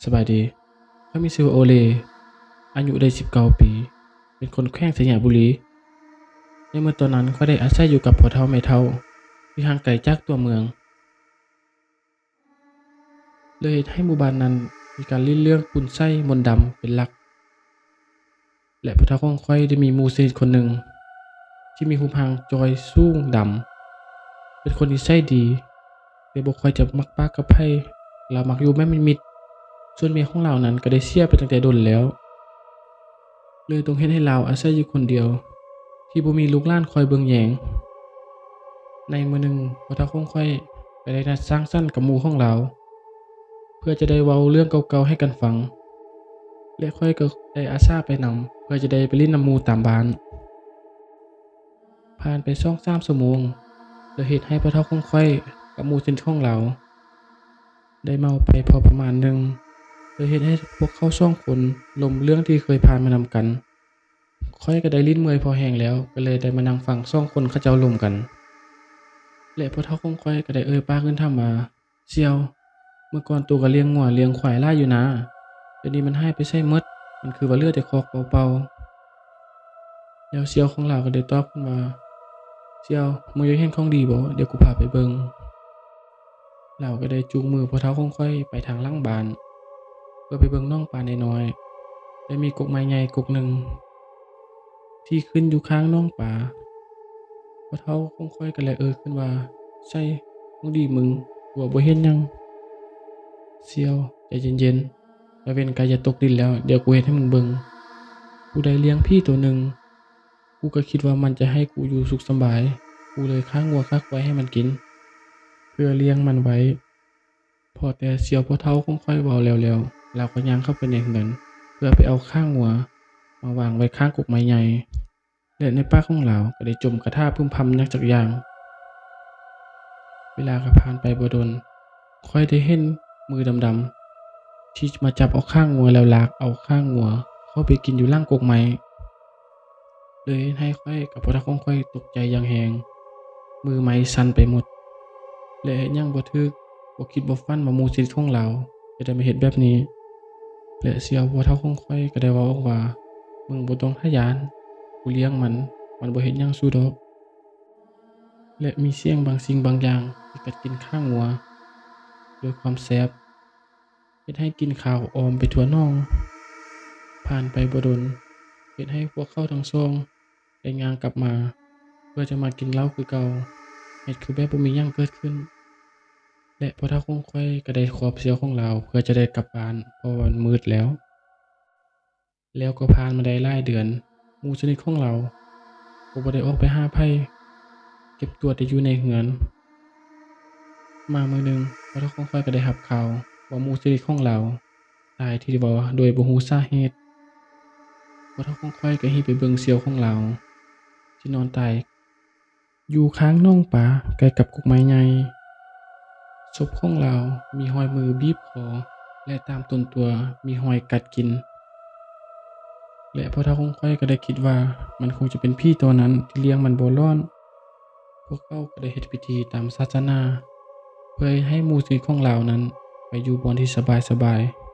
สบายดีข้อยมีชื่อว่าโอเลอายุได้19ปีเป็นคนแขวงสยามบุรีในเมื่อตอนนั้นข้อยได้อาศัยอยู่กับพ่อเฒ่าแม่เฒ่าที่ห่างไกลจากตัวเมืองเลยเฮ็ดให้หมู่บ้านนั้นมีการลิ้นเรื่องคุณไสยมนต์ดำเป็นหลักและพ่อเฒ่าของข้อยได้มีหมู่สนิทคนหนึ่งที่มีรูปร่างจ้อยสูงดำเป็นคนนิสัยดีแต่บ่ค่อยจะมักปากกับไผเลามักอยู่แบบมิดๆส่วนเมียของเลานั้นก็ได้เสียไปตั้งแต่ดนแล้วเลยต้องเฮ็ดให้เลาอาศัยอยู่คนเดียวที่บ่มีลูกหลานคอยเบิ่งแยงในมื้อหนึ่งพ่อเฒ่าของข้อยก็ได้นัดสังสรรค์กับหมู่ของเลาเพื่อจะได้เว้าเรื่องเก่าๆให้กันฟังและข้อยก็ได้อาสาไปนำเพื่อจะได้ไปเล่นนำหมู่ตามบ้านผ่านไป2-3ชั่วโมงแล้วเฮ็ดให้พ่อเฒ่าของข้อยกับหมู่สนิทของเลาได้เมาไปพอประมาณหนึ่งเลยเฮ็ดให้พวกเขา2คนล้มเรื่องที่เคยผ่านมานำกันข้อยก็ได้ลิ้นเมื่อยพอแห้งแล้วก็เลยได้มานั่งฟัง2คนเขาเจ้าล้มกันและพ่อเฒ่าของข้อยก็ได้เอ่ยปากขึ้นถามว่าเสี่ยวเมื่อก่อนตัวก็เลี้ยงงัวเลี้ยงควายหลายอยู่นะเดี๋ยวนี้มันหายไปไสหมดมันคือว่าเหลือแต่คอกเปล่าๆแล้วเสี่ยวของเลาก็ได้ตอบขึ้นว่าเสี่ยวมึงอยากเห็นของดีบ่เดี๋ยวกูพาไปเบิ่งเลาก็ได้จูงมือพ่อเฒ่าของข้อยไปทางหลังบ้านเพื่อไปเบิ่งน้องปลาน้อยๆและมีกกไม้ใหญ่กกหนึ่งที่ขึ้นอยู่ข้างน้องปลาพ่อเฒ่าของข้อยก็เลยเอ่ยขึ้นว่าใช่ของดีมึงกูว่าบ่เห็นหยังเสี่ยวใจเย็นๆแล้วเว้นใกล้จะตกดินแล้วเดี๋ยวกูเฮ็ดให้มึงเบิ่งกูได้เลี้ยงพี่ตัวหนึ่งกูก็คิดว่ามันจะให้กูอยู่สุขสำบายกูเลยค้างัวค้าควายให้มันกินเพื่อเลี้ยงมันไว้พอแต่เสี่ยวพ่อเฒ่าของข้อยเว้าแล้วเลาก็ย่างเข้าไปในเรือนเพื่อไปเอาข้างงัวมาวางไว้ข้างกกไม้ใหญ่และในปากของเลาก็ได้จมกระทาพึมพำหนักจักอย่างเวลาก็ผ่านไปบ่ดนข้อยได้เห็นมือดำๆที่มาจับเอาข้างงัวแล้วลากเอาข้างงัวเข้าไปกินอยู่หลังกกไม้เลยเฮ็ดให้ข้อยกับพ่อเฒ่าของข้อยตกใจอย่างแรงมือไม้สั่นไปหมดและเฮ็ดหยังบ่ถูกบ่คิดบ่ฝันว่าหมู่สนิทของเลาจะได้มาเฮ็ดแบบนี้และเสี่ยวพ่อเฒ่าของข้อยก็ได้เว้าออกว่ามึงบ่ต้องทะยานกูเลี้ยงมันบ่เฮ็ดหยังสู้ดอกและมีเสียงบางสิ่งบางอย่างที่กัดกินข้างงัวด้วยความแซ่บเฮ็ดให้กลิ่นข้าวออมไปทั่วน่องผ่านไปบ่ดนเฮ็ดให้พวกเขาทั้งสองได้ย่างกลับมาเพื่อจะมากินเหล้าคือเก่าเฮ็ดคือแบบบ่มีหยังเกิดขึ้นและพ่อเฒ่าของข้อยก็ได้ขอเสี่ยวของเลาเพื่อจะได้กลับบ้านเพราะว่ามันมืดแล้วก็ผ่านมาได้หลายเดือนหมู่สนิทของเลาก็บ่ได้ออกไปหาไผเก็บตัวแต่อยู่ในเรือนมามื้อหนึ่งพ่อเฒ่าของข้อยก็ได้รับข่าวว่าหมู่สนิทของเลาตายที่ว่าโดยบ่รู้สาเหตุพ่อเฒ่าของข้อยก็รีบไปเบิ่งเสี่ยวของเลาที่นอนตายอยู่ข้างน่องปลาใกล้กับกกไม้ใหญ่ศพของเลามีรอยมือบีบคอและตามต้นตัวมีรอยกัดกินและพ่อเฒ่าของข้อยก็ได้คิดว่ามันคงจะเป็นผีตัวนั้นที่เลี้ยงมันบ่รอดพวกเขาก็ได้เฮ็ดพิธีตามศาสนาเพื่อให้หมู่สนิทของเลานั้นไปอยู่บ่อนที่สบายๆ